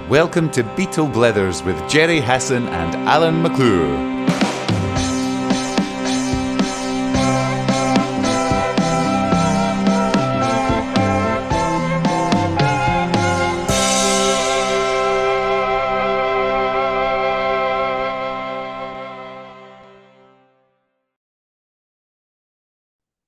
Welcome to Beatle Blethers with Jerry Hassan and Alan McClure.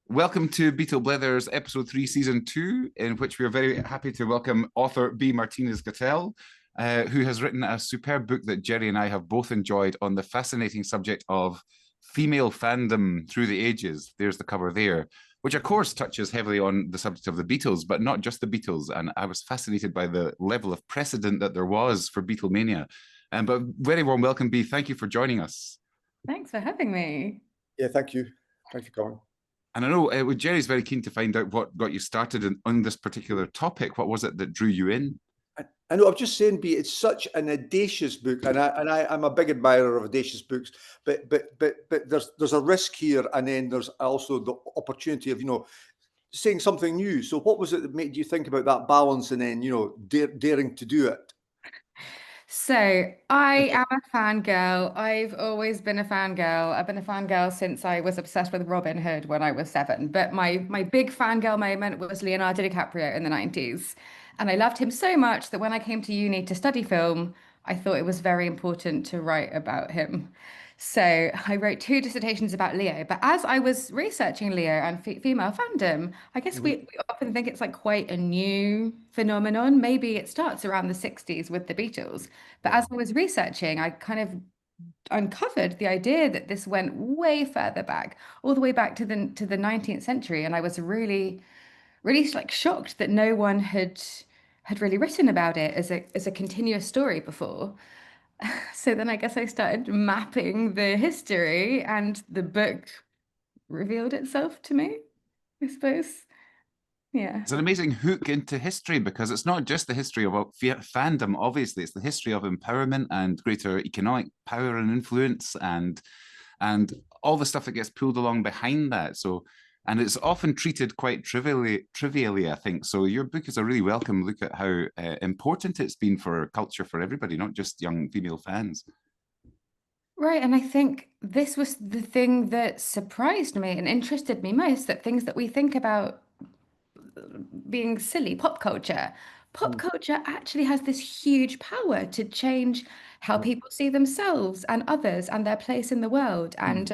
Welcome to Beatle Blethers, Episode 3, Season 2, in which we are very happy to welcome author B. Martinez-Gatell, who has written a superb book that Jerry and I have both enjoyed on the fascinating subject of female fandom through the ages. There's the cover there, which of course touches heavily on the subject of the Beatles, but not just the Beatles. And I was fascinated by the level of precedent that there was for Beatlemania. But very warm welcome, B. Thank you for joining us. Thanks for having me. Yeah, thank you. Thanks for coming. And I know Jerry's very keen to find out what got you started on this particular topic. What was it that drew you in? I know. I'm just saying, B, it's such an audacious book, and I'm a big admirer of audacious books. But there's a risk here, and then there's also the opportunity of saying something new. So what was it that made you think about that balance, and then daring to do it? So I am a fangirl. I've always been a fangirl. I've been a fangirl since I was obsessed with Robin Hood when I was 7. But my big fangirl moment was Leonardo DiCaprio in the 90s. And I loved him so much that when I came to uni to study film, I thought it was very important to write about him. So I wrote 2 dissertations about Leo. But as I was researching Leo and female fandom, I guess we often think it's like quite a new phenomenon. Maybe it starts around the 60s with the Beatles. But as I was researching, I kind of uncovered the idea that this went way further back, all the way back to the 19th century. And I was really like shocked that no one had really written about it as a continuous story before. So then I guess I started mapping the history, and the book revealed itself to me, I suppose. Yeah. It's an amazing hook into history, because it's not just the history of fandom, obviously. It's the history of empowerment and greater economic power and influence and all the stuff that gets pulled along behind that. And it's often treated quite trivially, I think. So your book is a really welcome look at how important it's been for culture for everybody, not just young female fans. Right. And I think this was the thing that surprised me and interested me most, that things that we think about being silly, pop culture actually has this huge power to change how people see themselves and others and their place in the world. And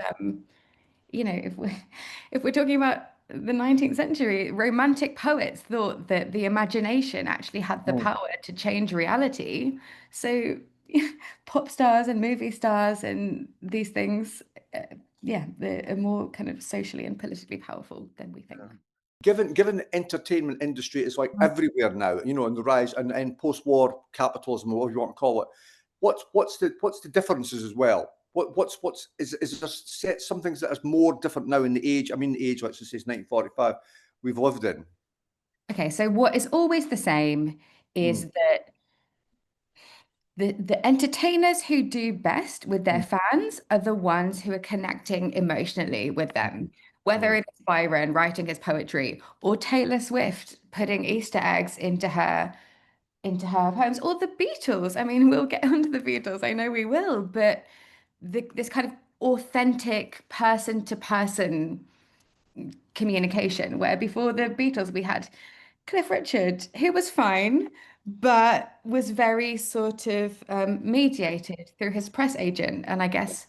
if we're talking about the 19th century, romantic poets thought that the imagination actually had the power to change reality. So pop stars and movie stars and these things, they're more kind of socially and politically powerful than we think. Given the entertainment industry is like everywhere now, and the rise and post-war capitalism, or whatever you want to call it, what's the differences as well? Is there some things that is more different now in the age? I mean, the age, let's just say, is 1945 we've lived in. Okay, so what is always the same is that the entertainers who do best with their fans are the ones who are connecting emotionally with them. Whether it's Byron writing his poetry, or Taylor Swift putting Easter eggs into her poems, or the Beatles. I mean, we'll get onto the Beatles, I know we will, but this kind of authentic person-to-person communication, where before the Beatles we had Cliff Richard, who was fine, but was very sort of mediated through his press agent. And I guess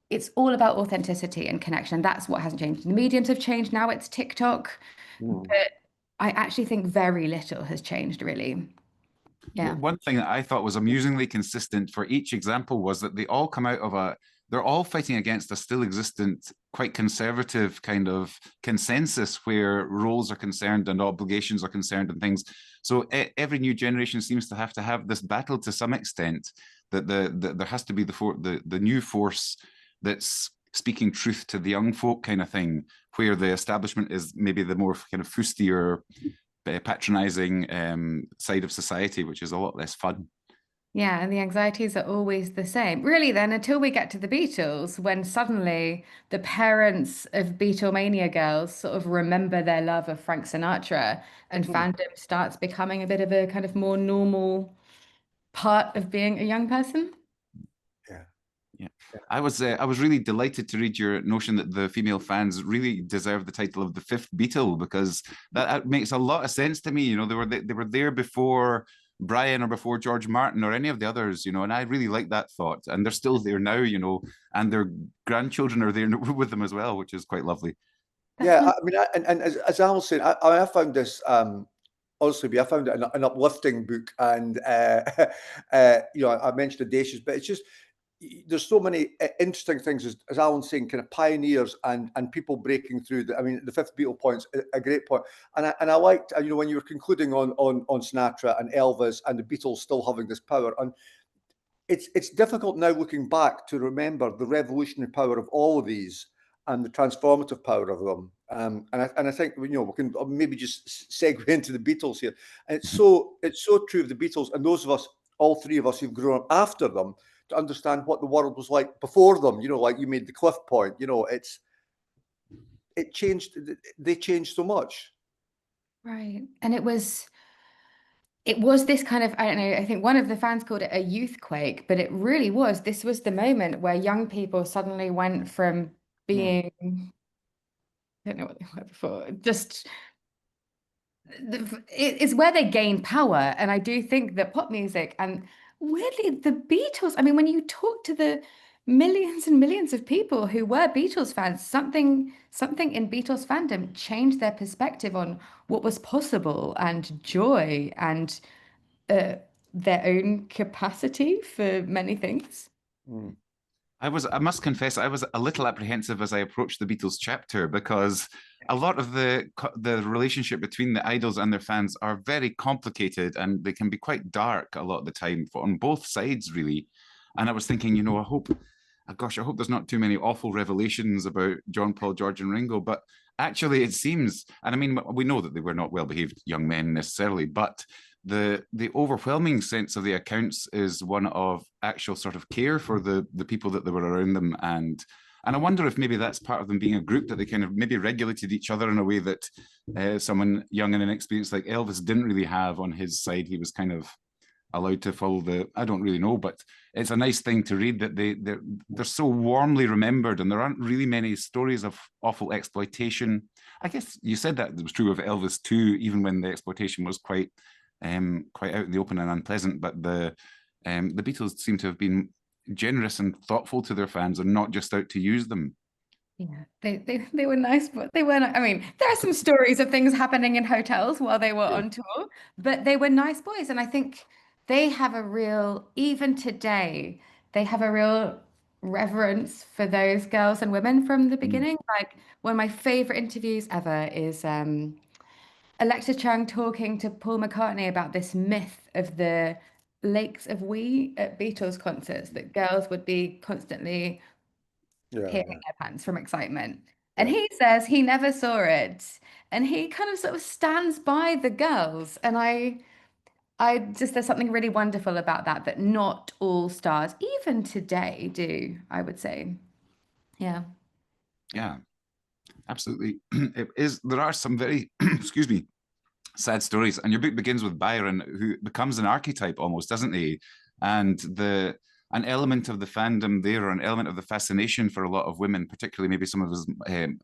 it's all about authenticity and connection. And that's what hasn't changed. The mediums have changed. Now it's TikTok. But I actually think very little has changed, really. Yeah. One thing that I thought was amusingly consistent for each example was that they all come out of they're all fighting against a still existent, quite conservative kind of consensus where roles are concerned and obligations are concerned and things. So every new generation seems to have this battle to some extent, that there has to be the new force that's speaking truth to the young folk kind of thing, where the establishment is maybe the more kind of fustier, patronizing side of society, which is a lot less fun. Yeah, and the anxieties are always the same. Really, then, until we get to the Beatles, when suddenly the parents of Beatlemania girls sort of remember their love of Frank Sinatra, and Hmm. fandom starts becoming a bit of a kind of more normal part of being a young person. Yeah. Yeah, I was really delighted to read your notion that the female fans really deserve the title of the fifth Beatle, because that makes a lot of sense to me. You know, they were there before Brian or before George Martin or any of the others. You know, and I really like that thought, and they're still there now. You know, and their grandchildren are there with them as well, which is quite lovely. That's Yeah, one. I mean, and as Al was saying, I found this honestly, I found it an uplifting book, and you know, I mentioned Audacious, but it's just there's so many interesting things, as Alan's saying, kind of pioneers and people breaking through. I mean, the fifth Beatle point's a great point, and I liked, you know, when you were concluding on Sinatra and Elvis and the Beatles still having this power, and it's difficult now looking back to remember the revolutionary power of all of these and the transformative power of them. And I think, you know, we can maybe just segue into the Beatles here. And it's so true of the Beatles and those of us, all three of us who've grown up after them, to understand what the world was like before them. You know, like you made the cliff point. You know, it changed. They changed so much. Right. And it was this kind of, I don't know, I think one of the fans called it a youth quake, but it really was. This was the moment where young people suddenly went from Mm, being, I don't know what they were before, just it's where they gain power. And I do think that pop music and weirdly the Beatles, I mean, when you talk to the millions and millions of people who were Beatles fans, something in Beatles fandom changed their perspective on what was possible and joy and uh, their own capacity for many things. mm, I must confess, I was a little apprehensive as I approached the Beatles chapter, because a lot of the relationship between the idols and their fans are very complicated, and they can be quite dark a lot of the time on both sides, really. And I was thinking, you know, gosh, I hope there's not too many awful revelations about John, Paul, George, and Ringo. But actually, it seems, and I mean, we know that they were not well-behaved young men necessarily, but the overwhelming sense of the accounts is one of actual sort of care for the people that they were around them, and I wonder if maybe that's part of them being a group, that they kind of maybe regulated each other in a way that someone young and inexperienced like Elvis didn't really have on his side. He was kind of allowed to follow the, I don't really know, but it's a nice thing to read that they're so warmly remembered, and there aren't really many stories of awful exploitation. I guess you said that it was true of Elvis too, even when the exploitation was quite out in the open and unpleasant. But the Beatles seem to have been generous and thoughtful to their fans, and not just out to use them. Yeah, they were nice, but they weren't. I mean, there are some stories of things happening in hotels while they were yeah. on tour, but they were nice boys. And I think they have a real, even today, they have a real reverence for those girls and women from the Mm. beginning. Like one of my favorite interviews ever is Alexa Chung talking to Paul McCartney about this myth of the lakes of wee at Beatles concerts, that girls would be constantly Yeah, peeing yeah, their pants from excitement. And yeah. he says he never saw it. And he kind of sort of stands by the girls. And I just, there's something really wonderful about that, that not all stars, even today, do, I would say. Yeah. Yeah, absolutely. It is. There are some very, excuse me, sad stories. And your book begins with Byron, who becomes an archetype almost, doesn't he? And an element of the fandom there, or an element of the fascination for a lot of women, particularly maybe some of his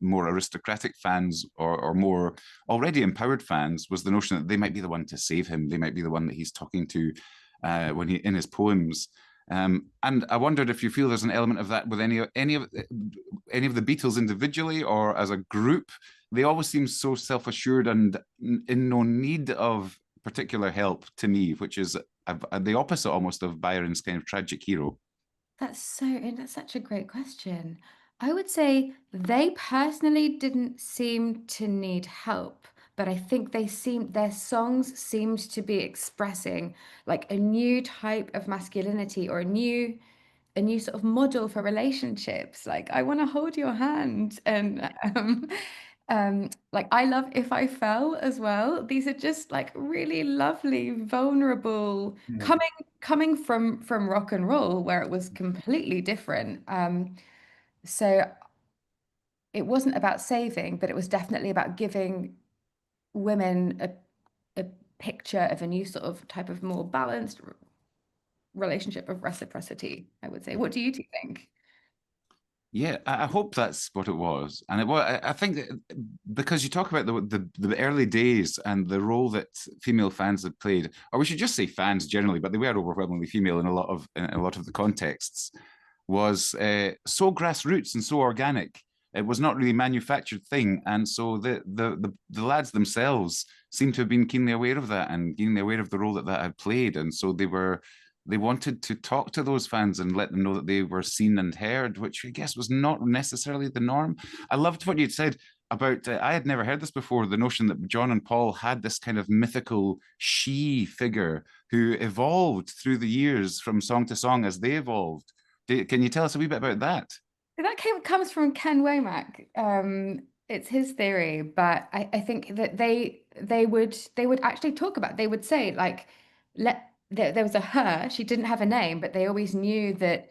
more aristocratic fans, or more already empowered fans, was the notion that they might be the one to save him. They might be the one that he's talking to when he in his poems. And I wondered if you feel there's an element of that with any of the Beatles individually or as a group. They always seem so self-assured and in no need of particular help to me, which is the opposite almost of Byron's kind of tragic hero. That's such a great question. I would say they personally didn't seem to need help, but I think their songs seemed to be expressing like a new type of masculinity, or a new sort of model for relationships. Like, I want to hold your hand. And Like I love If I Fell as well. These are just like really lovely, vulnerable, Mm. coming from rock and roll where it was completely different. So it wasn't about saving, but it was definitely about giving women a picture of a new sort of type of more balanced relationship of reciprocity, I would say. What do you two think? Yeah, I hope that's what it was, and it was. I think that because you talk about the early days and the role that female fans had played, or we should just say fans generally, but they were overwhelmingly female in a lot of the contexts, was so grassroots and so organic. It was not really a manufactured thing, and so the lads themselves seem to have been keenly aware of that and keenly aware of the role that that had played, and so they wanted to talk to those fans and let them know that they were seen and heard, which I guess was not necessarily the norm. I loved what you'd said about, I had never heard this before, the notion that John and Paul had this kind of mythical she figure who evolved through the years from song to song as they evolved. Can you tell us a wee bit about that? That comes from Ken Womack. It's his theory, but I think that they would actually talk about, they would say like there was a her, she didn't have a name, but they always knew that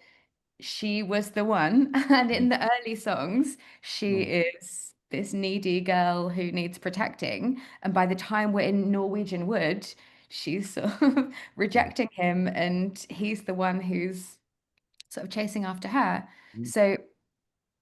she was the one. And in the early songs, she Mm. is this needy girl who needs protecting. And by the time we're in Norwegian Wood, she's sort of rejecting him, and he's the one who's sort of chasing after her. Mm. So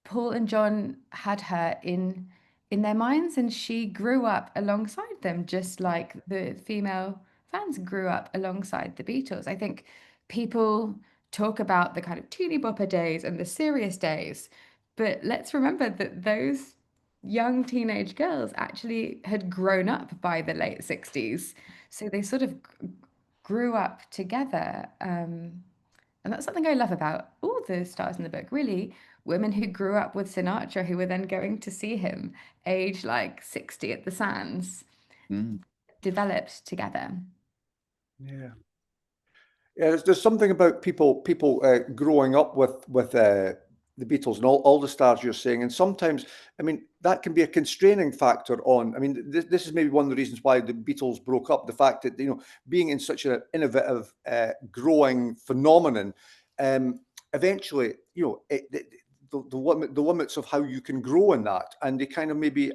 Paul and John had her in their minds, and she grew up alongside them, just like the female fans grew up alongside the Beatles. I think people talk about the kind of teeny bopper days and the serious days, but let's remember that those young teenage girls actually had grown up by the late 60s. So they sort of grew up together. And that's something I love about all the stars in the book, really. Women who grew up with Sinatra, who were then going to see him age like 60 at the Sands, Mm. developed together. Yeah. Yeah, there's something about people growing up with the Beatles and all the stars you're saying, and sometimes, I mean, that can be a constraining factor on. I mean, this is maybe one of the reasons why the Beatles broke up. The fact that being in such an innovative, growing phenomenon, eventually, the limits of how you can grow in that, and they kind of maybe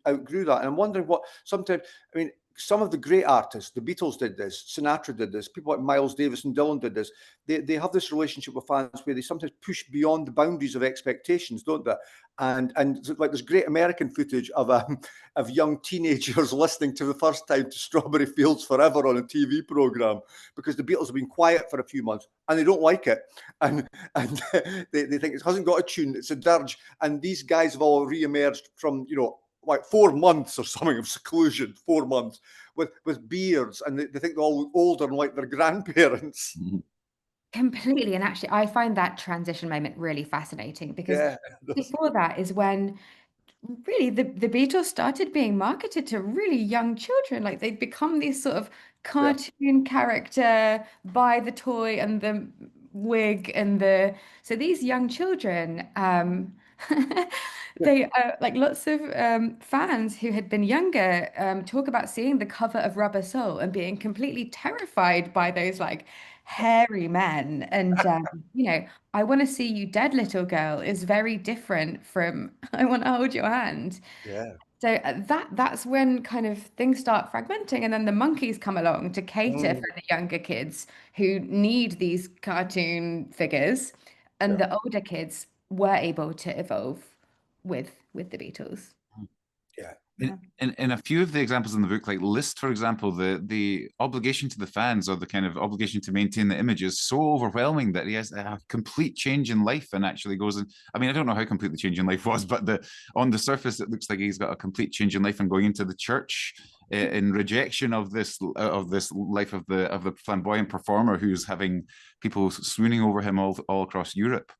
outgrew that. And I'm wondering what sometimes. I mean, some of the great artists, the Beatles did this, Sinatra did this, people like Miles Davis and Dylan did this. They have this relationship with fans where they sometimes push beyond the boundaries of expectations, don't they? And like there's great American footage of young teenagers listening to the first time to Strawberry Fields Forever on a TV program because the Beatles have been quiet for a few months and they don't like it, and they think it hasn't got a tune, it's a dirge, and these guys have all re-emerged from like 4 months or something of seclusion, 4 months with beards, and they think they're all older and like their grandparents. Completely. And actually, I find that transition moment really fascinating because Yeah. before that is when really the Beatles started being marketed to really young children. Like they'd become these sort of Yeah. cartoon character, buy the toy and the wig and the so these young children Yeah. they like lots of fans who had been younger talk about seeing the cover of Rubber Soul and being completely terrified by those like hairy men. And I Want to See You Dead, Little Girl is very different from I Want to Hold Your Hand. Yeah. So that's when kind of things start fragmenting, and then the monkeys come along to cater Mm. for the younger kids who need these cartoon figures, and Yeah. the older kids were able to evolve with the Beatles. Yeah. Yeah. In a few of the examples in the book, like List, for example, the obligation to the fans or the kind of obligation to maintain the image is so overwhelming that he has a complete change in life and actually goes in. I mean, I don't know how complete the change in life was, but on the surface, it looks like he's got a complete change in life and going into the church in rejection of this life of the flamboyant performer who's having people swooning over him all across Europe.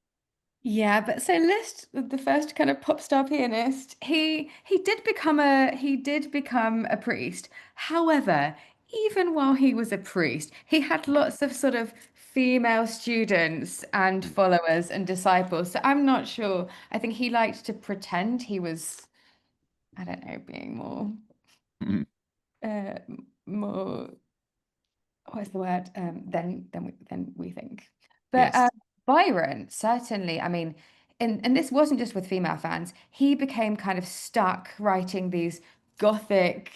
Yeah, but so Liszt, the first kind of pop star pianist, he did become a priest. However, even while he was a priest, he had lots of sort of female students and followers and disciples. So I'm not sure. I think he liked to pretend he was I don't know, being more, Mhm. more, what's the word? Than we think. But Yes. Byron, certainly, I mean, and this wasn't just with female fans. He became kind of stuck writing these gothic,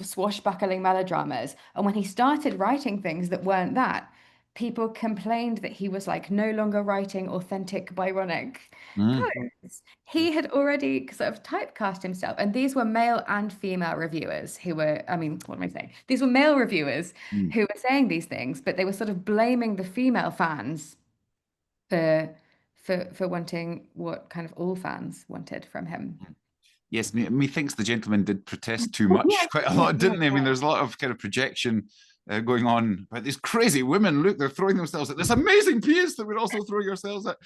swashbuckling melodramas. And when he started writing things that weren't that, people complained that he was like no longer writing authentic Byronic Mm. poems. He had already sort of typecast himself, and these were male and female reviewers who were, I mean, what am I saying? These were male reviewers Mm. who were saying these things, but they were sort of blaming the female fans for for wanting what kind of all fans wanted from him. Yes, methinks the gentleman did protest too Oh, yeah, much quite a yeah, lot, yeah, didn't they? I mean, yeah. there's a lot of kind of projection going on about these crazy women. Look, they're throwing themselves at this amazing piece that we're also throwing ourselves at.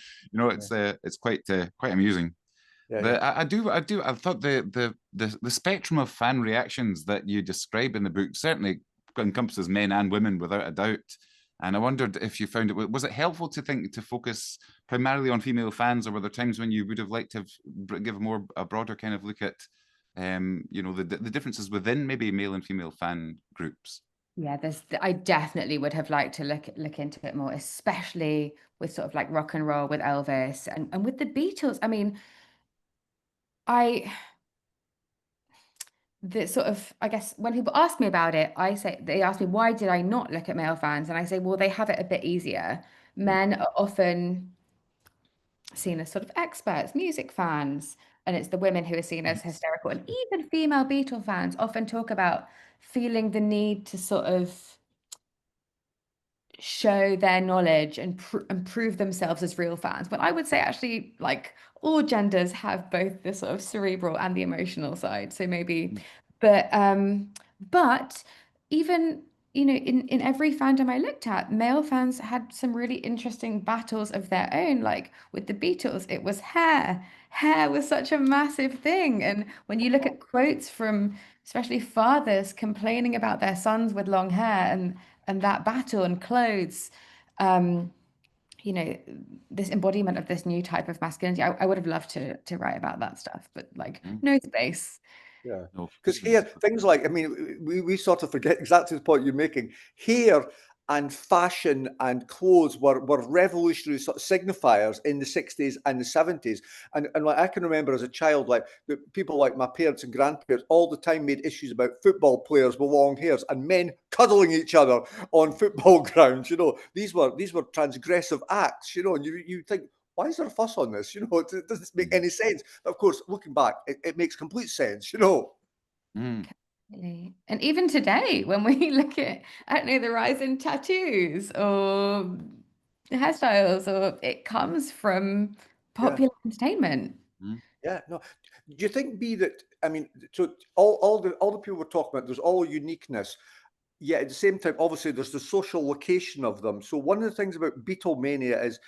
It's quite amusing. Yeah, But yeah. I thought the spectrum of fan reactions that you describe in the book certainly encompasses men and women without a doubt. And I wondered if you found was it helpful to focus primarily on female fans, or were there times when you would have liked to give a broader kind of look at, the differences within maybe male and female fan groups? Yeah, I definitely would have liked to look into it more, especially with sort of like rock and roll with Elvis and with the Beatles. I mean, I the sort of, I guess when people ask me about it, they ask me, why did I not look at male fans? And I say, well, they have it a bit easier. Men are often seen as sort of experts, music fans, and it's the women who are seen as hysterical. And even female Beatle fans often talk about feeling the need to sort of show their knowledge and prove themselves as real fans. But I would say actually, like all genders have both the sort of cerebral and the emotional side. So maybe, but even in every fandom I looked at, male fans had some really interesting battles of their own. Like with the Beatles, it was hair. Hair was such a massive thing. And when you look at quotes from especially fathers complaining about their sons with long hair and that battle and clothes, um, you know, this embodiment of this new type of masculinity. I would have loved to write about that stuff, but like Mm. no space. Yeah, No, because here things like, I mean, we sort of forget exactly the point you're making. Hair and fashion and clothes were revolutionary sort of signifiers in the 60s and the 70s. And like I can remember as a child, like the people like my parents and grandparents all the time made issues about football players with long hairs and men cuddling each other on football grounds. These were transgressive acts. And you think, why is there a fuss on this? It doesn't make any sense. But of course, looking back, it makes complete sense. Mm. Really. And even today, when we look at, I don't know, the rise in tattoos or hairstyles, or it comes from Yeah. popular entertainment. Mm. Yeah, no. Do you think B that I mean, so all the people we're talking about, there's all uniqueness. Yet at the same time, obviously, there's the social location of them. So one of the things about Beatlemania is,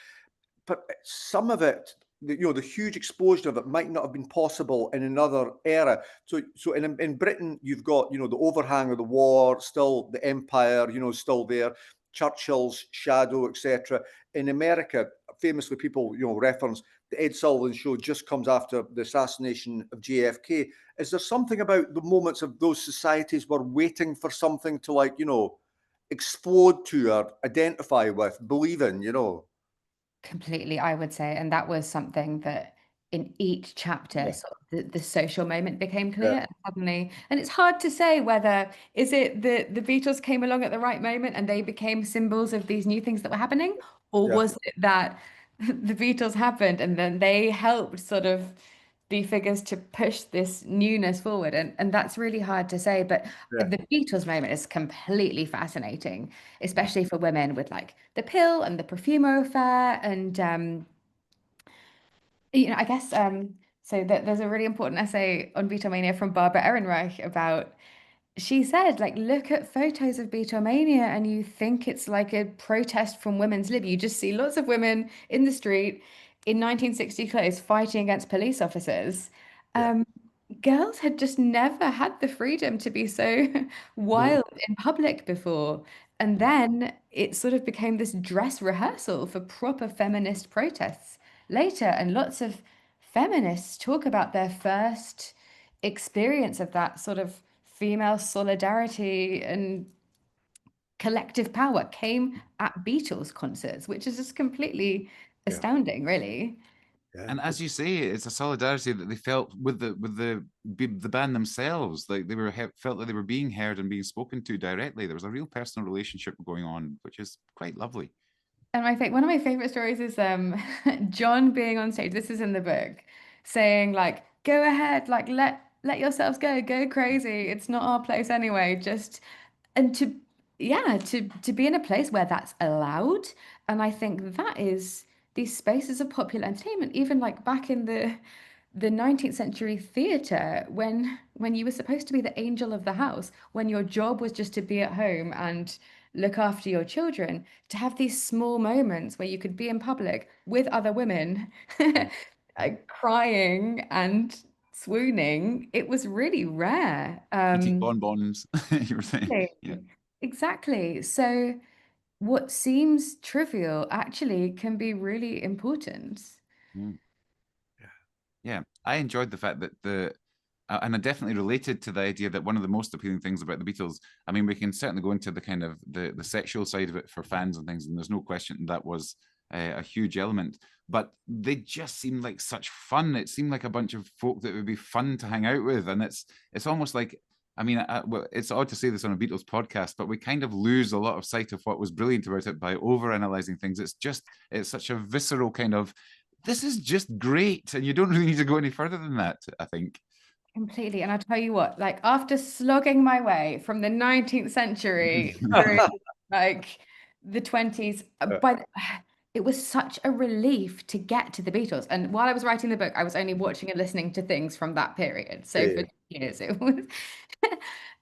but some of it, the huge explosion of it might not have been possible in another era. So in Britain, you've got the overhang of the war, still the empire, still there, Churchill's shadow, etc. In America, famously, people reference the Ed Sullivan Show just comes after the assassination of JFK. Is there something about the moments of those societies were waiting for something to explode to or identify with, believe in? Completely, I would say. And that was something that in each chapter, Yeah, sort of the social moment became yeah, clear. And suddenly, and it's hard to say whether is it the Beatles came along at the right moment and they became symbols of these new things that were happening, or yeah, was it that the Beatles happened and then they helped sort of be figures to push this newness forward? And that's really hard to say. But yeah. the Beatles moment is completely fascinating, especially for women with like the pill and the Profumo affair. And I guess so that there's a really important essay on Beatlemania from Barbara Ehrenreich about, she said, like, look at photos of Beatlemania and you think it's like a protest from women's lib. You just see lots of women in the street in 1960 clothes fighting against police officers. Yeah. Um, Girls had just never had the freedom to be so No. wild in public before. And then it sort of became this dress rehearsal for proper feminist protests later. And lots of feminists talk about their first experience of that sort of female solidarity and collective power came at Beatles concerts, which is just completely astounding, really. Yeah. And as you say, it's a solidarity that they felt with the band themselves. Like they were felt that they were being heard and being spoken to directly. There was a real personal relationship going on, which is quite lovely. And one of my favorite stories is John being on stage. This is in the book, saying like, "Go ahead, like let yourselves go crazy. It's not our place anyway." Just and to yeah, to be in a place where that's allowed. And I think that is these spaces of popular entertainment, even like back in the 19th century theatre, when you were supposed to be the angel of the house, when your job was just to be at home and look after your children, to have these small moments where you could be in public with other women crying and swooning, it was really rare. Eating bonbons, you were saying. Yeah. Exactly. So what seems trivial actually can be really important. Mm. Yeah, I enjoyed the fact that and I definitely related to the idea that one of the most appealing things about the Beatles, I mean, we can certainly go into the kind of the sexual side of it for fans and things, and there's no question that was a huge element, but they just seemed like such fun. It seemed like a bunch of folk that would be fun to hang out with, and it's almost like, I mean, well, it's odd to say this on a Beatles podcast, but we kind of lose a lot of sight of what was brilliant about it by over-analyzing things. It's such a visceral kind of, this is just great, and you don't really need to go any further than that, I think. Completely. And I'll tell you what, like after slogging my way from the 19th century through like the 20s, it was such a relief to get to the Beatles. And while I was writing the book, I was only watching and listening to things from that period. So for years it was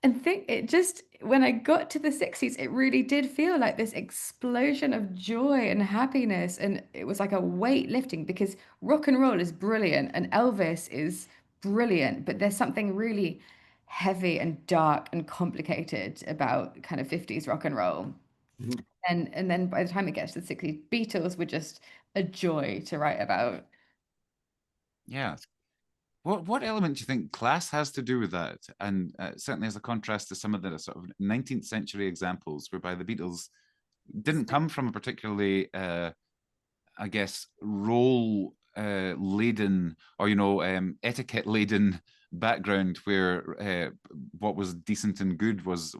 and think it just when I got to the 60s, it really did feel like this explosion of joy and happiness. And it was like a weight lifting because rock and roll is brilliant and Elvis is brilliant, but there's something really heavy and dark and complicated about kind of 50s rock and roll. Mhm. And then by the time it gets to the 60s, Beatles were just a joy to write about. Yeah. What element do you think class has to do with that? And certainly as a contrast to some of the sort of 19th century examples whereby the Beatles didn't come from a particularly, I guess, role laden or, etiquette laden background where what was decent and good was,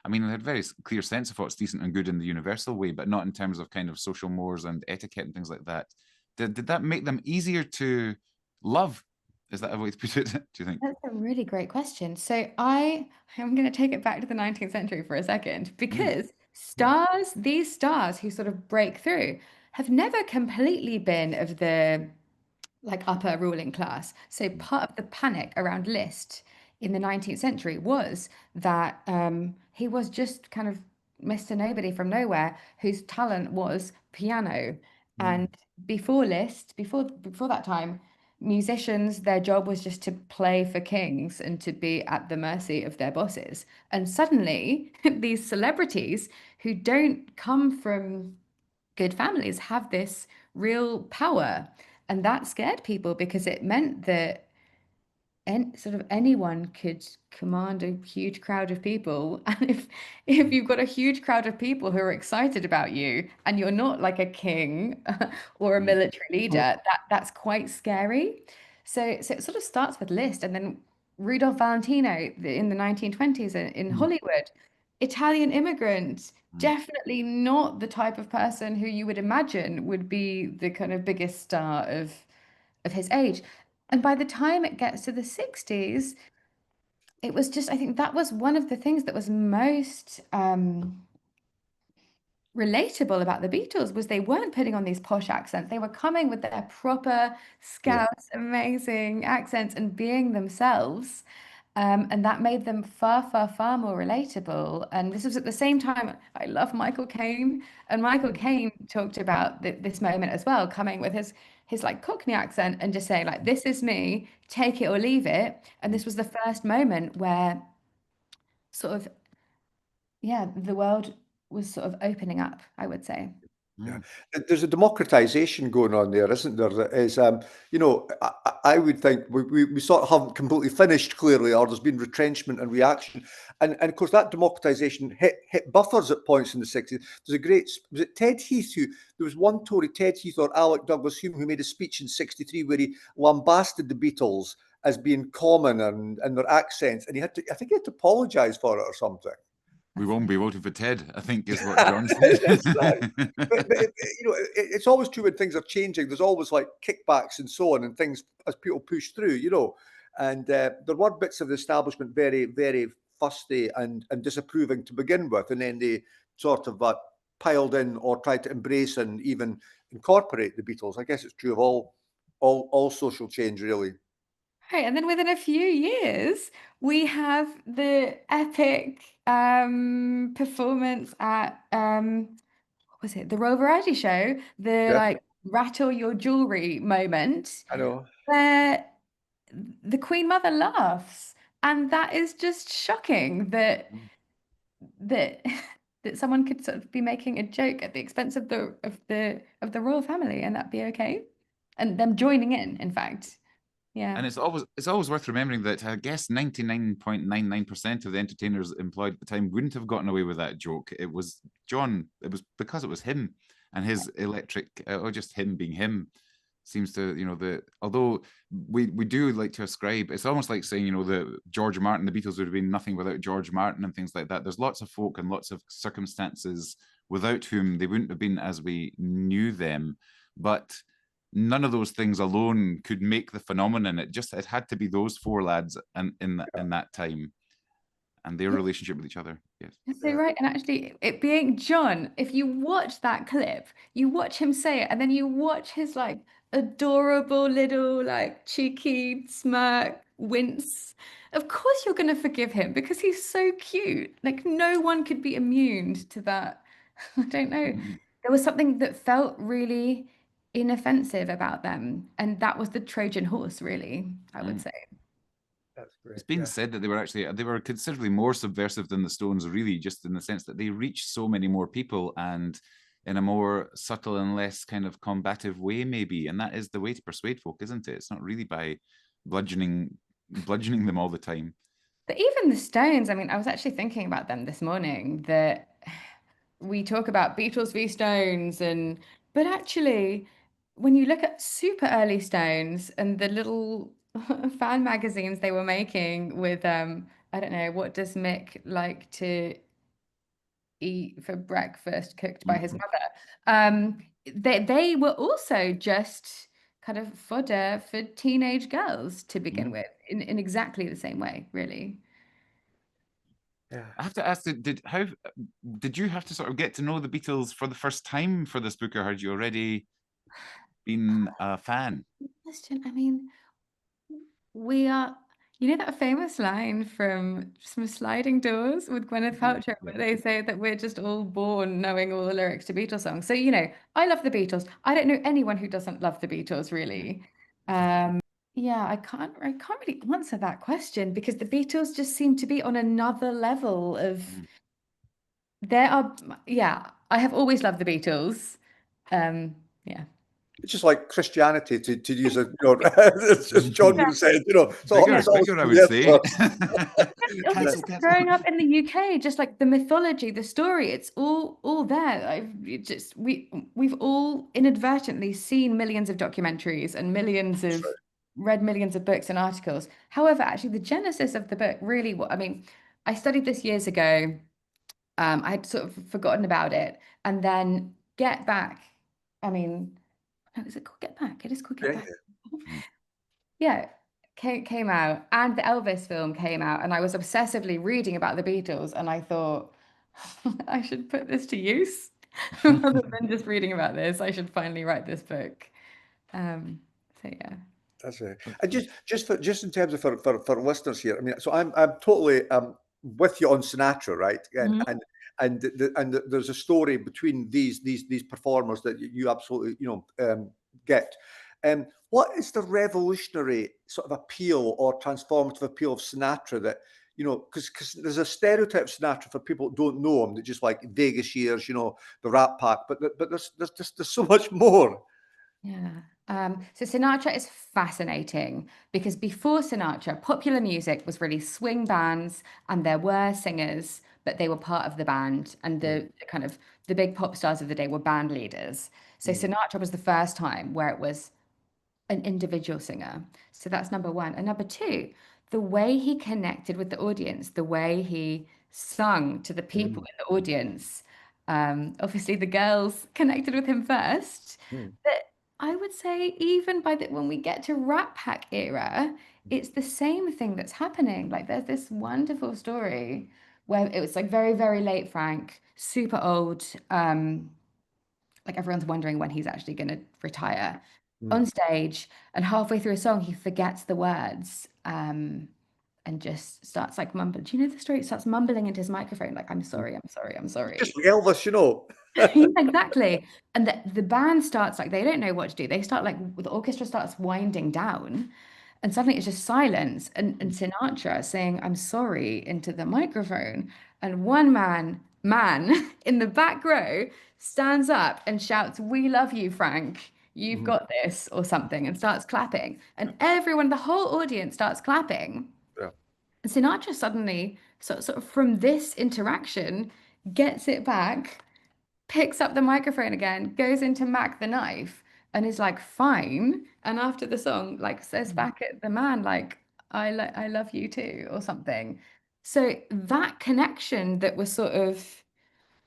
I mean, they had a very clear sense of what's decent and good in the universal way, but not in terms of kind of social mores and etiquette and things like that. Did that make them easier to love? Is that a way to put it, do you think? That's a really great question. So I'm going to take it back to the 19th century for a second because these stars who sort of break through have never completely been of the like upper ruling class. So part of the panic around Liszt in the 19th century was that he was just kind of Mr. Nobody from nowhere whose talent was piano. And before Liszt, before that time, musicians, their job was just to play for kings and to be at the mercy of their bosses. And suddenly, these celebrities who don't come from good families have this real power. And that scared people because it meant that sort of anyone could command a huge crowd of people. And if you've got a huge crowd of people who are excited about you and you're not like a king or a military leader, that's quite scary. So it sort of starts with Liszt and then Rudolph Valentino in the 1920s in Hollywood, Italian immigrant, definitely not the type of person who you would imagine would be the kind of biggest star of his age. And by the time it gets to the 60s, it was just, I think that was one of the things that was most relatable about the Beatles was they weren't putting on these posh accents. They were coming with their proper Scouse, amazing accents and being themselves. And that made them far, far, far more relatable. And this was at the same time, I love Michael Caine. And Michael Caine talked about this moment as well, coming with his like Cockney accent and just saying like, this is me, take it or leave it. And this was the first moment where sort of, yeah, the world was sort of opening up, I would say. Yeah, there's a democratization going on there, isn't there? That is, you know, I would think we sort of haven't completely finished clearly, or there's been retrenchment and reaction, and of course that democratization hit buffers at points in the 60s. There's a great, was it Ted Heath who, there was one Tory, Ted Heath or Alec Douglas Hume, who made a speech in '63 where he lambasted the Beatles as being common and their accents, and he had to, I think he had to apologise for it or something. We won't be voting for Ted, I think, is what John said. That's right. But you know, it's always true when things are changing. There's always like kickbacks and so on, and things as people push through, you know. And there were bits of the establishment very, very fusty and disapproving to begin with, and then they sort of piled in or tried to embrace and even incorporate the Beatles. I guess it's true of all social change, really. Right, and then within a few years, we have the epic performance at what was it? The Royal Variety Show, the Yeah, like rattle your jewelry moment I know. where the Queen Mother laughs, and that is just shocking that that that someone could sort of be making a joke at the expense of the royal family, and that'd be okay, and them joining in fact. Yeah. And it's always worth remembering that I guess 99.99% of the entertainers employed at the time wouldn't have gotten away with that joke. It was John. It was because it was him and his electric, or just him being him, seems to, you know, although we do like to ascribe, it's almost like saying, you know, the George Martin, the Beatles would have been nothing without George Martin and things like that. There's lots of folk and lots of circumstances without whom they wouldn't have been as we knew them, but none of those things alone could make the phenomenon. It had to be those four lads and in that time and their relationship with each other. Yes. That's so right. And actually, it being John, if you watch that clip, you watch him say it, and then you watch his like adorable little like cheeky smirk, wince. Of course, you're going to forgive him because he's so cute. Like, no one could be immune to that. I don't know. There was something that felt really inoffensive about them, and that was the Trojan horse, really, I would say. That's great. It's been said that they were considerably more subversive than the Stones, really, just in the sense that they reached so many more people and in a more subtle and less kind of combative way, maybe. And that is the way to persuade folk, isn't it? It's not really by bludgeoning them all the time. But even the Stones, I mean, I was actually thinking about them this morning, that we talk about Beatles v Stones, but actually, when you look at super early Stones and the little fan magazines they were making with I don't know, what does Mick like to eat for breakfast cooked by his mother? They were also just kind of fodder for teenage girls to begin with, in exactly the same way, really. Yeah. I have to ask, did you have to sort of get to know the Beatles for the first time for this book, or had you already been a fan? Question. I mean, we are, you know, that famous line from Sliding Doors with Gwyneth Paltrow, where they say that we're just all born knowing all the lyrics to Beatles songs. So, you know, I love the Beatles. I don't know anyone who doesn't love the Beatles, really. Yeah, I can't really answer that question because the Beatles just seem to be on another level of yeah, I have always loved the Beatles. Yeah. It's just like Christianity, to use a, you know, as John would have said, you know, it's always I would say. Also, growing up in the UK, just like the mythology, the story, it's all there. We've all inadvertently seen millions of documentaries and read millions of books and articles. However, actually, the genesis of the book really, I mean, I studied this years ago. I had sort of forgotten about it, and then Get Back. I mean, no, is it called Get Back? It is called Get Back. Yeah, came out, and the Elvis film came out, and I was obsessively reading about the Beatles, and I thought I should put this to use rather than just reading about this. I should finally write this book. So yeah. That's right. And just in terms of for listeners here, I mean, so I'm totally with you on Sinatra, right? And there's a story between these performers that you absolutely, you know, get. What is the revolutionary sort of appeal or transformative appeal of Sinatra that you know, because there's a stereotype of Sinatra for people that don't know him, that just like Vegas years, you know, the Rat Pack, but there's so much more. Yeah. So Sinatra is fascinating because before Sinatra, popular music was really swing bands and there were singers, but they were part of the band and the kind of the big pop stars of the day were band leaders. So Sinatra was the first time where it was an individual singer. So that's number one. And number two, the way he connected with the audience, the way he sung to the people in the audience. Obviously, the girls connected with him first, but I would say even by the when we get to Rat Pack era, it's the same thing that's happening. Like there's this wonderful story where it was like very, very late Frank, super old. Like everyone's wondering when he's actually going to retire on stage, and halfway through a song he forgets the words and just starts like mumbling. Do you know the story? He starts mumbling into his microphone like, I'm sorry, I'm sorry, I'm sorry. Just like Elvis, you know. Yeah, exactly. And the band starts like they don't know what to do. They start like the orchestra starts winding down, and suddenly it's just silence. And Sinatra saying "I'm sorry" into the microphone, and one man in the back row stands up and shouts, "We love you, Frank. You've got this," or something, and starts clapping. And everyone, the whole audience starts clapping. Yeah. And Sinatra suddenly, sort of from this interaction, gets it back, picks up the microphone again, goes into Mac the Knife, and is like, fine. And after the song, like says back at the man, like, I love you too, or something. So that connection that was sort of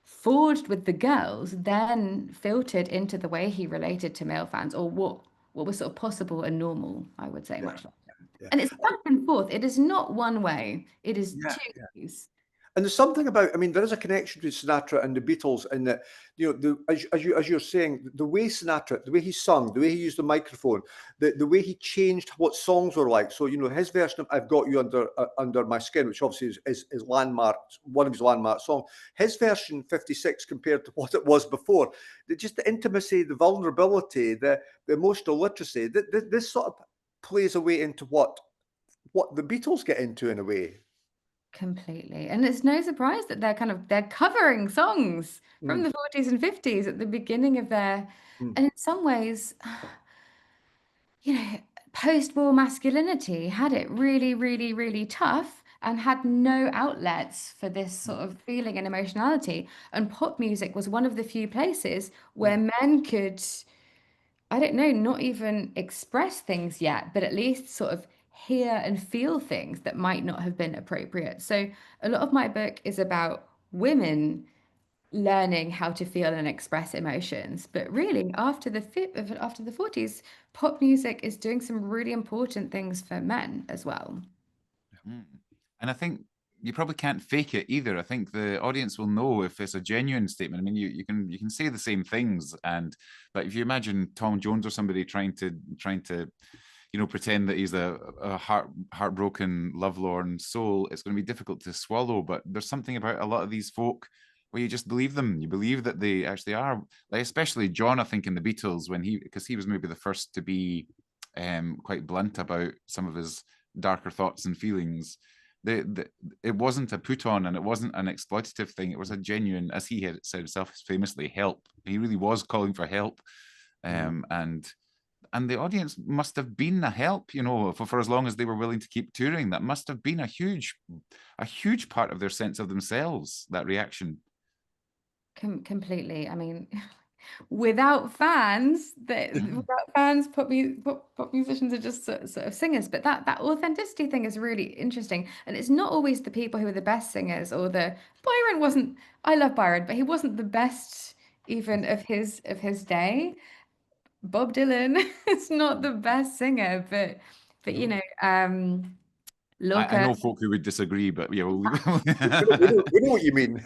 forged with the girls then filtered into the way he related to male fans, or what was sort of possible and normal, I would say, much like that. Yeah. And it's back and forth. It is not one way. It is two ways. And there's something about, I mean, there is a connection between Sinatra and the Beatles in that, you know, as you're saying, the way Sinatra, the way he sung, the way he used the microphone, the way he changed what songs were like. So, you know, his version of "I've Got You Under My Skin," which obviously is landmark, one of his landmark songs. His version 56 compared to what it was before, just the intimacy, the vulnerability, the emotional literacy. This sort of plays a way into what the Beatles get into in a way. Completely. And it's no surprise that they're covering songs from Mm, the 40s and 50s at the beginning of their, mm, and in some ways, you know, post-war masculinity had it really, really, really tough and had no outlets for this sort of feeling and emotionality. And pop music was one of the few places where men could, I don't know, not even express things yet, but at least sort of hear and feel things that might not have been appropriate. So a lot of my book is about women learning how to feel and express emotions. But really, after the 40s, pop music is doing some really important things for men as well. And I think you probably can't fake it either. I think the audience will know if it's a genuine statement. I mean, you can say the same things, but if you imagine Tom Jones or somebody trying to pretend that he's a heartbroken, lovelorn soul, it's going to be difficult to swallow. But there's something about a lot of these folk where you just believe them. You believe that they actually are, like especially John, I think, in the Beatles, because he was maybe the first to be quite blunt about some of his darker thoughts and feelings. It wasn't a put on and it wasn't an exploitative thing. It was a genuine, as he had said himself famously, help. He really was calling for help. And the audience must have been a help, for as long as they were willing to keep touring. That must have been a huge part of their sense of themselves, that reaction. Completely. I mean, without fans, pop musicians are just sort of singers. But that authenticity thing is really interesting, and it's not always the people who are the best singers or the Byron wasn't. I love Byron, but he wasn't the best even of his day. Bob Dylan is not the best singer, but you know, I Lorca. know folk who would disagree, but yeah, we know what you mean.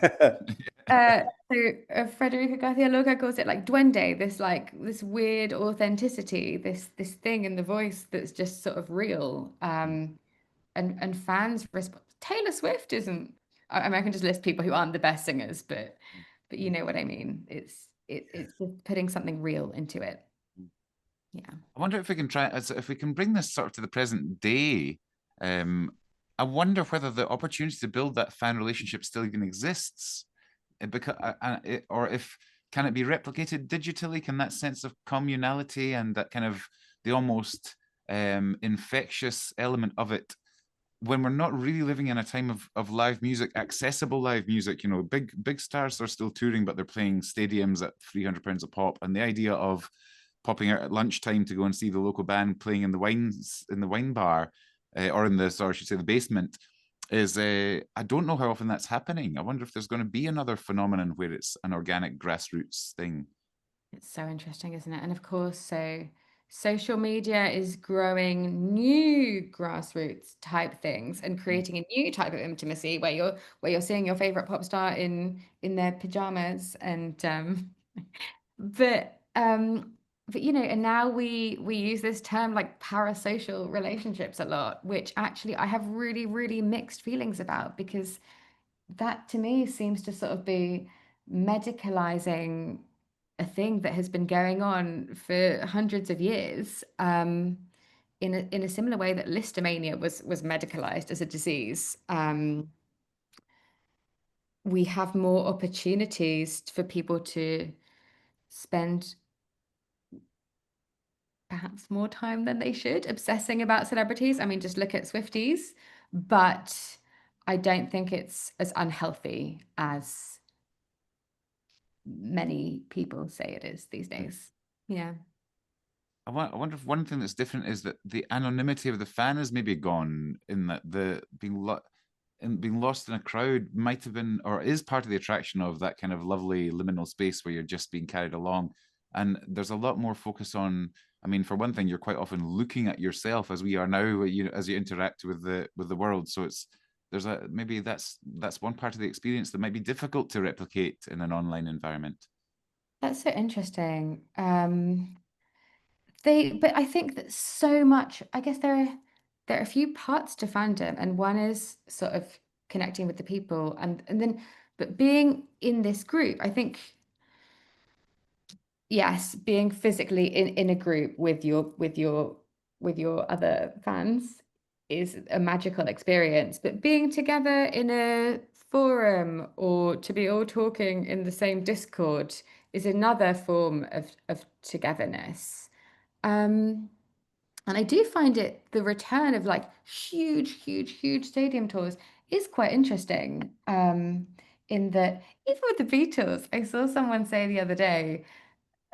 Federico Garcia Lorca calls it like duende, this weird authenticity, this thing in the voice that's just sort of real. And fans respond. Taylor Swift isn't. I mean, I can just list people who aren't the best singers, but you know what I mean. It's just putting something real into it. Yeah. I wonder if we can bring this sort of to the present day. I wonder whether the opportunity to build that fan relationship still even exists, or if can it be replicated digitally? Can that sense of communality and that kind of the almost infectious element of it, when we're not really living in a time of live music, accessible live music, you know, big stars are still touring, but they're playing stadiums at £300 a pop, and the idea of popping out at lunchtime to go and see the local band playing in the wine bar, or in the, sorry, I should say, the basement, is I don't know how often that's happening. I wonder if there's going to be another phenomenon where it's an organic grassroots thing. It's so interesting, isn't it? And of course, so social media is growing new grassroots type things and creating a new type of intimacy where you're seeing your favorite pop star in their pajamas and but um but you know, and now we use this term like parasocial relationships a lot, which actually I have really, really mixed feelings about, because that to me seems to sort of be medicalizing a thing that has been going on for hundreds of years, in a similar way that listomania was medicalized as a disease. We have more opportunities for people to spend perhaps more time than they should obsessing about celebrities. I mean, just look at Swifties, but I don't think it's as unhealthy as many people say it is these days. Yeah. I wonder if one thing that's different is that the anonymity of the fan is maybe gone, in that the being lost in a crowd might have been, or is part of the attraction of that kind of lovely liminal space where you're just being carried along. And there's a lot more focus on, I mean, for one thing, you're quite often looking at yourself, as we are now, you know, as you interact with the world. So it's, there's a, maybe that's one part of the experience that might be difficult to replicate in an online environment. That's so interesting. But I think that so much, I guess there are a few parts to fandom, and one is sort of connecting with the people, and then, but being in this group, I think, yes, being physically in a group with your other fans is a magical experience, but being together in a forum or to be all talking in the same Discord is another form of togetherness. Um, and I do find it, the return of like huge stadium tours is quite interesting. In that, even with the Beatles, I saw someone say the other day,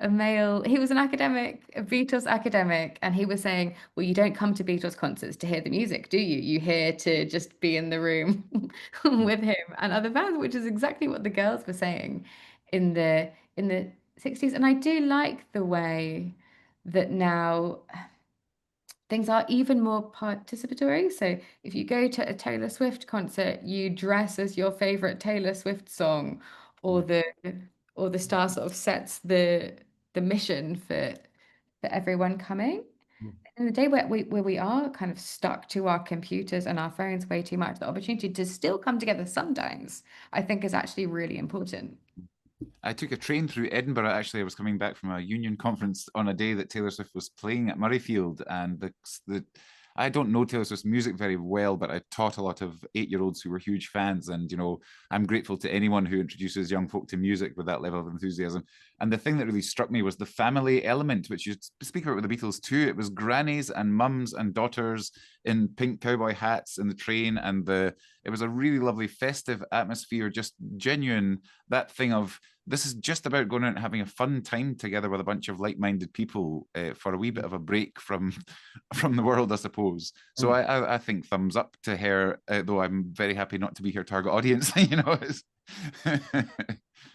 a male, he was an academic, a Beatles academic, and he was saying, well, you don't come to Beatles concerts to hear the music, do you? You here to just be in the room with him and other bands, which is exactly what the girls were saying in the 60s. And I do like the way that now things are even more participatory. So if you go to a Taylor Swift concert, you dress as your favorite Taylor Swift song, or the star sort of sets the mission for everyone coming. In the day where we are kind of stuck to our computers and our phones way too much, the opportunity to still come together sometimes, I think, is actually really important. I took a train through Edinburgh. Actually, I was coming back from a union conference on a day that Taylor Swift was playing at Murrayfield, and the I don't know Taylor Swift's music very well, but I taught a lot of 8-year-olds who were huge fans, and you know, I'm grateful to anyone who introduces young folk to music with that level of enthusiasm. And the thing that really struck me was the family element, which you speak about with the Beatles too. It was grannies and mums and daughters in pink cowboy hats in the train, and it was a really lovely festive atmosphere, just genuine, that thing of, this is just about going out and having a fun time together with a bunch of like-minded people, for a wee bit of a break from from the world, I suppose. So I think thumbs up to her, though I'm very happy not to be her target audience. You know.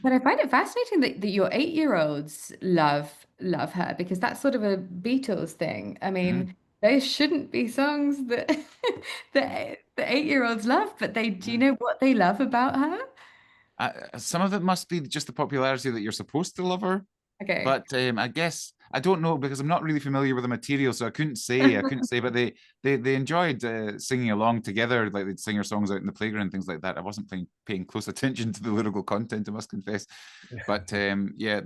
But I find it fascinating that your 8-year-olds love her, because that's sort of a Beatles thing. I Mm. mean, those shouldn't be songs that the 8-year-olds love, but they do, you know what they love about her? Some of it must be just the popularity that you're supposed to love her. Okay. But I guess I don't know, because I'm not really familiar with the material, so I couldn't say. I couldn't say. But they enjoyed singing along together, like they'd sing her songs out in the playground and things like that. I wasn't paying close attention to the lyrical content, I must confess. But yeah,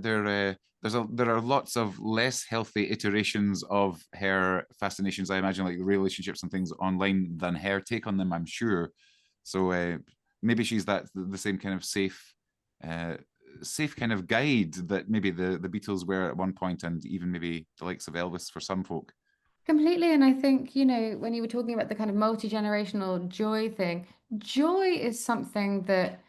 there are lots of less healthy iterations of her fascinations, I imagine, like relationships and things online, than her take on them, I'm sure. So maybe she's the same kind of safe kind of guide that maybe the Beatles were at one point, and even maybe the likes of Elvis for some folk. Completely. And I think, when you were talking about the kind of multi-generational joy thing, joy is something that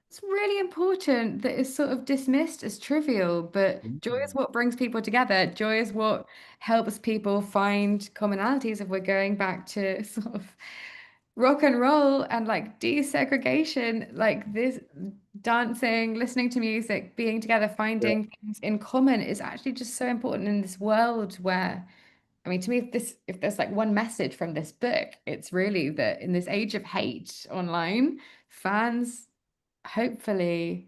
it's really important that is sort of dismissed as trivial, but joy is what brings people together. Joy is what helps people find commonalities. If we're going back to sort of rock and roll and like desegregation, like this dancing, listening to music, being together, Yeah. finding things in common is actually just so important in this world where, I mean, to me, if there's like one message from this book, it's really that in this age of hate online, fans, hopefully,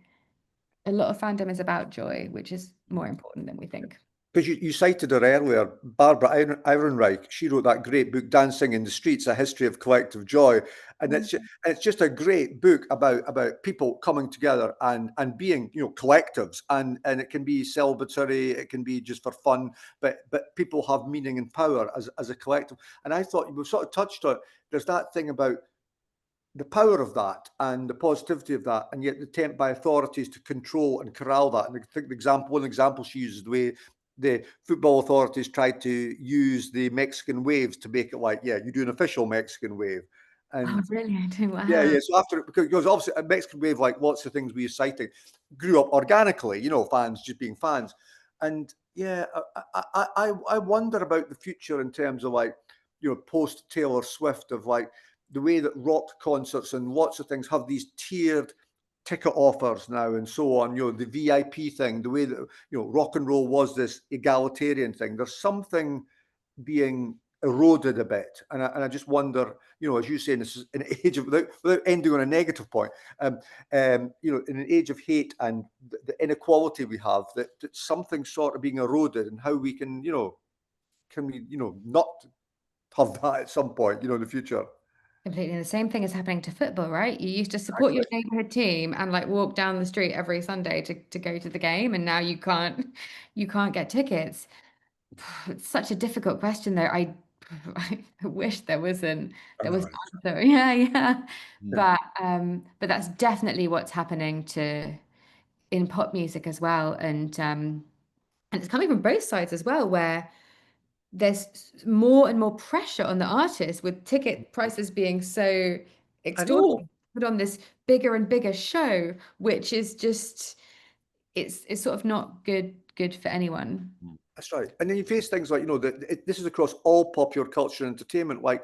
a lot of fandom is about joy, which is more important than we think. Because you cited her earlier, Barbara Ehrenreich. She wrote that great book, Dancing in the Streets: A History of Collective Joy, and it's just a great book about people coming together and being, collectives, and it can be celebratory, it can be just for fun, but people have meaning and power as a collective. And I thought we sort of touched on, there's that thing about the power of that and the positivity of that, and yet the attempt by authorities to control and corral that. And I think one example she uses, the way the football authorities tried to use the Mexican waves to make it like, yeah, you do an official Mexican wave. Oh, And brilliant. yeah, Wow. so after, because obviously a Mexican wave, like lots of things we are citing, grew up organically, fans just being fans. And yeah, I wonder about the future in terms of like, post Taylor Swift, of like the way that rock concerts and lots of things have these tiered ticket offers now and so on, the VIP thing, the way that, rock and roll was this egalitarian thing. There's something being eroded a bit, and I just wonder, as you say, in an age of, without ending on a negative point, in an age of hate and the inequality we have, that something sort of being eroded, and how we can, can we, not have that at some point, in the future. Completely. And the same thing is happening to football, right? You used to support your neighborhood team and like walk down the street every Sunday to go to the game, and now you can't get tickets. It's such a difficult question though. I wish there was an answer. Yeah, yeah. But that's definitely what's happening to in pop music as well. And it's coming from both sides as well, where there's more and more pressure on the artist with ticket prices being so I know. extortionate, put on this bigger and bigger show, which is just it's sort of not good for anyone. That's right. And then you face things like, this is across all popular culture and entertainment. Like,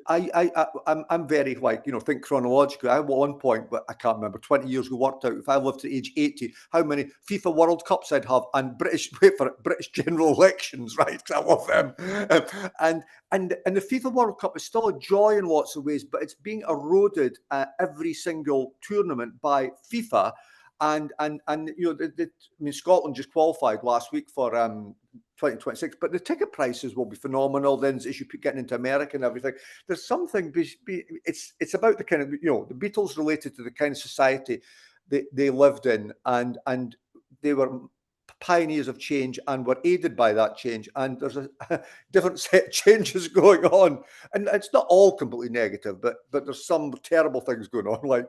I'm very, like, think chronologically. I, at one point, but I can't remember, 20 years ago, worked out if I lived to age 80, how many FIFA World Cups I'd have, and wait for it, British general elections, right? Because I love them. And the FIFA World Cup is still a joy in lots of ways, but it's being eroded at every single tournament by FIFA. And I mean, Scotland just qualified last week for 2026, but the ticket prices will be phenomenal. Then as you getting into America and everything, there's something. It's about the kind of, the Beatles related to the kind of society they lived in, and they were pioneers of change and were aided by that change. And there's a different set of changes going on, and it's not all completely negative, but there's some terrible things going on, like.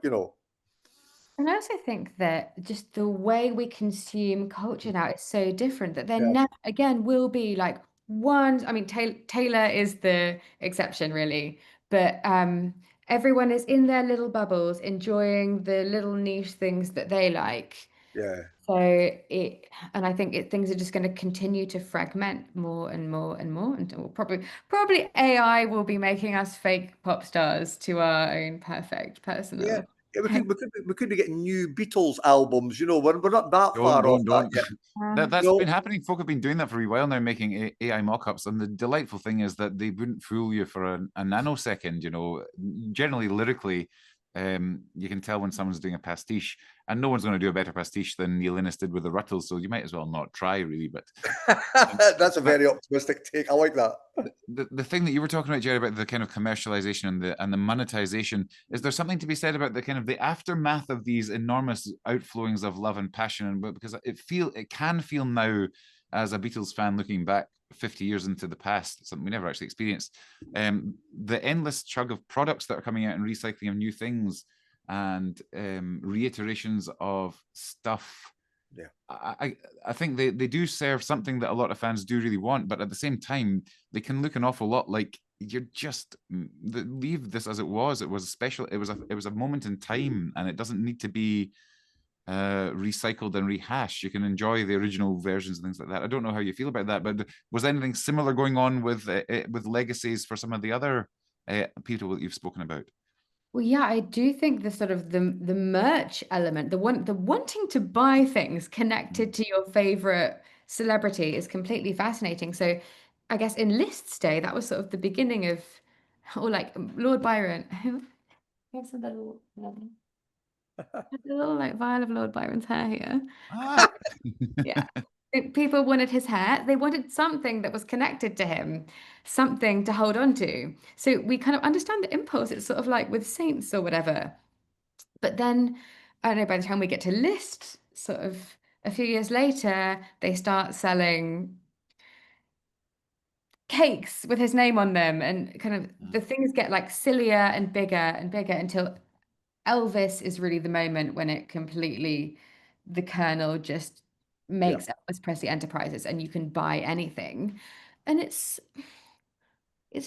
And I also think that just the way we consume culture now is so different that there Yeah, never again will be like one. I mean, Taylor is the exception, really, but everyone is in their little bubbles, enjoying the little niche things that they like. yeah. So and I think things are just going to continue to fragment more and more and more, and probably AI will be making us fake pop stars to our own perfect Yeah, personal. yeah, we could be getting new Beatles albums. We're not that far off that Don't. yet. That's No, been happening. Folk have been doing that for a while now, making AI mock-ups. And the delightful thing is that they wouldn't fool you for a nanosecond. Generally, lyrically, you can tell when someone's doing a pastiche, and no one's going to do a better pastiche than Neil Innes did with the Ruttles, so you might as well not try, really. But that's a very optimistic take. I like that. The thing that you were talking about, Jerry, about the kind of commercialization and the monetization, is there something to be said about the kind of the aftermath of these enormous outflowings of love and passion? And because it can feel now, as a Beatles fan looking back 50 years into the past, something we never actually experienced, the endless chug of products that are coming out and recycling of new things and reiterations of stuff. Yeah, I think they do serve something that a lot of fans do really want, but at the same time, they can look an awful lot like you're just leave this as it was. It was a special. It was a moment in time, and it doesn't need to be recycled and rehashed. You can enjoy the original versions and things like that. I don't know how you feel about that, but was anything similar going on with legacies for some of the other people that you've spoken about? Well, yeah, I do think the sort of the merch element, the wanting to buy things connected to your favorite celebrity is completely fascinating. So I guess in Lists Day, that was sort of the beginning of, or like Lord Byron. Who has a little like vial of Lord Byron's hair here? Ah. Yeah. People wanted his hair. They wanted something that was connected to him, something to hold on to. So we kind of understand the impulse. It's sort of like with saints or whatever. But then, I don't know, by the time we get to List, sort of a few years later, they start selling cakes with his name on them. And kind of the things get like sillier and bigger until Elvis is really the moment when it completely, the kernel just yeah. makes Elvis Presley Enterprises and you can buy anything. And it's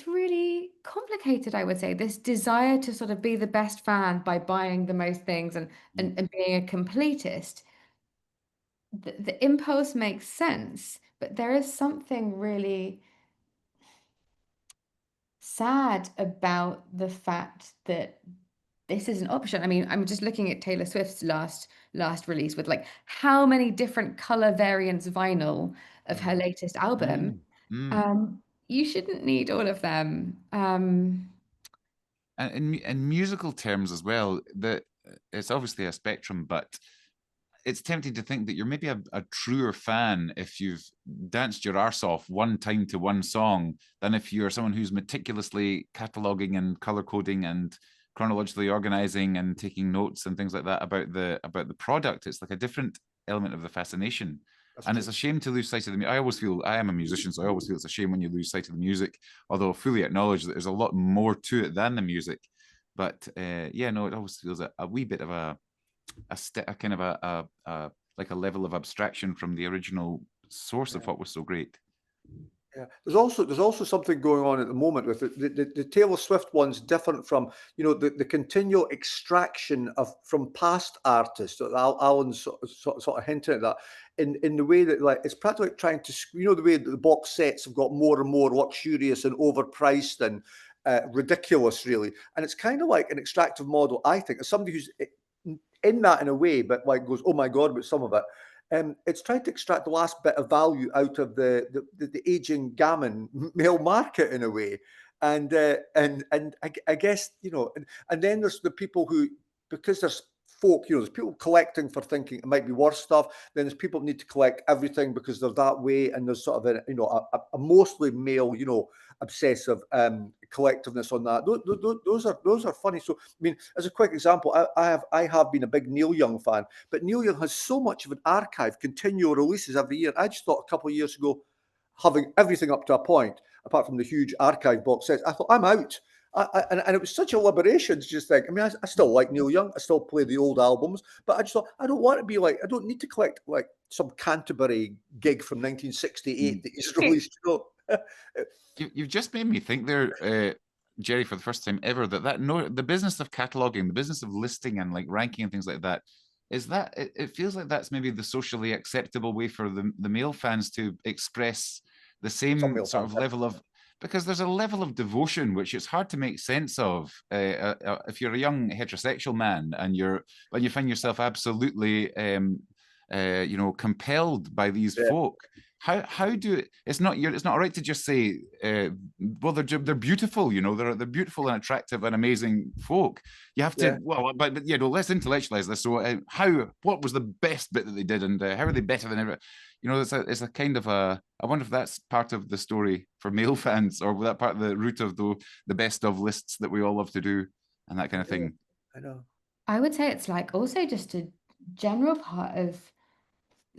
really complicated, I would say, this desire to sort of be the best fan by buying the most things and being a completist. The impulse makes sense, but there is something really sad about the fact that this is an option. I mean, I'm just looking at Taylor Swift's last release with like how many different color variants vinyl of her latest album. You shouldn't need all of them. And in musical terms as well, that it's obviously a spectrum, but it's tempting to think that you're maybe a truer fan if you've danced your arse off one time to one song than if you're someone who's meticulously cataloging and color coding and chronologically organizing and taking notes and things like that about the product. It's like a different element of the fascination. And it's a shame to lose sight of the music. I always feel, I am a musician, so I always feel it's a shame when you lose sight of the music, although I fully acknowledge that there's a lot more to it than the music. But yeah, no, it always feels a wee bit of a kind of a like a level of abstraction from the original source of what was so great. Yeah, there's also something going on at the moment with the Taylor Swift one's different from the continual extraction of from past artists. Alan's sort of hinting at that in the way that like it's practically like trying to the way that the box sets have got more and more luxurious and overpriced and ridiculous really, and it's kind of like an extractive model. I think as somebody who's in that in a way, but like goes, oh my God, but some of it. It's trying to extract the last bit of value out of the aging gammon male market in a way, and I guess and then there's the people who, because there's folk, there's people collecting for thinking it might be worse stuff. Then there's people who need to collect everything because they're that way, and there's sort of a mostly male, obsessive collectiveness on that. Those are funny. So I mean, as a quick example, I have been a big Neil Young fan, but Neil Young has so much of an archive, continual releases every year. I just thought a couple of years ago, having everything up to a point, apart from the huge archive box sets, I thought I'm out. And it was such a liberation to just think. I mean, I still like Neil Young. I still play the old albums, but I just thought I don't want to be like. I don't need to collect like some Canterbury gig from 1968 that he's released. You've just made me think there, Jerry, for the first time ever, the business of cataloging, the business of listing and like ranking and things like that, it feels like that's maybe the socially acceptable way for the male fans to express the same sort of level of, because there's a level of devotion which it's hard to make sense of if you're a young heterosexual man and you find yourself absolutely compelled by these folk. how do it's not all right to just say, well, they're beautiful, you know, they're beautiful and attractive and amazing folk. You have to, well, but you know, let's intellectualize this. So what was the best bit that they did, and how are they better than ever? You know, it's a kind of a, I wonder if that's part of the story for male fans, or that part of the root of the best of lists that we all love to do and that kind of thing. I know. I would say it's like also just a general part of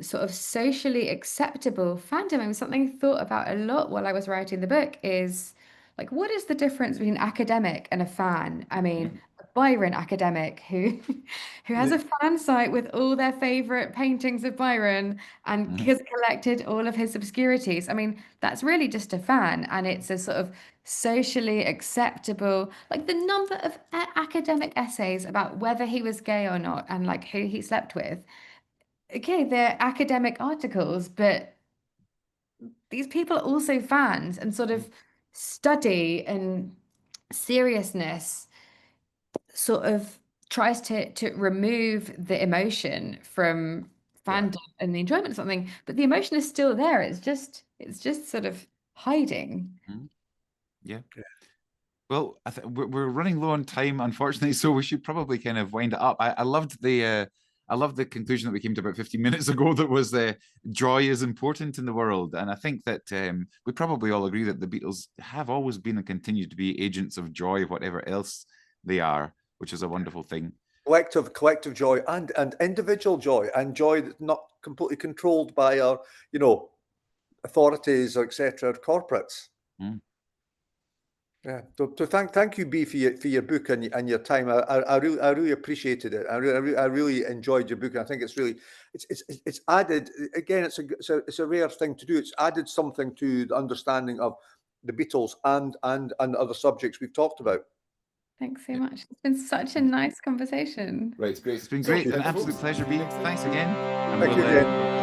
sort of socially acceptable fandom. And something I thought about a lot while I was writing the book is like, what is the difference between an academic and a fan? I mean, a Byron academic who has a fan site with all their favorite paintings of Byron and has collected all of his obscurities. I mean, that's really just a fan, and it's a sort of socially acceptable, like the number of academic essays about whether he was gay or not and like who he slept with. Okay, they're academic articles, but these people are also fans, and sort of study and seriousness sort of tries to remove the emotion from fandom and the enjoyment of something, but the emotion is still there. It's just sort of hiding. Yeah. Well, we're running low on time, unfortunately, so we should probably kind of wind it up. I loved the conclusion that we came to about 15 minutes ago, that was joy is important in the world. And I think that we probably all agree that the Beatles have always been and continue to be agents of joy, whatever else they are, which is a wonderful thing. Collective joy and individual joy, and joy that's not completely controlled by our, you know, authorities, or etc., corporates. Yeah. So thank you, B, for your book and your time. I really appreciated it. I really enjoyed your book. And I think it's added, again, it's a rare thing to do. It's added something to the understanding of the Beatles and other subjects we've talked about. Thanks so much. It's been such a nice conversation. Right, it's great. It's been great. An absolute pleasure, B. Thanks again. Thank you again.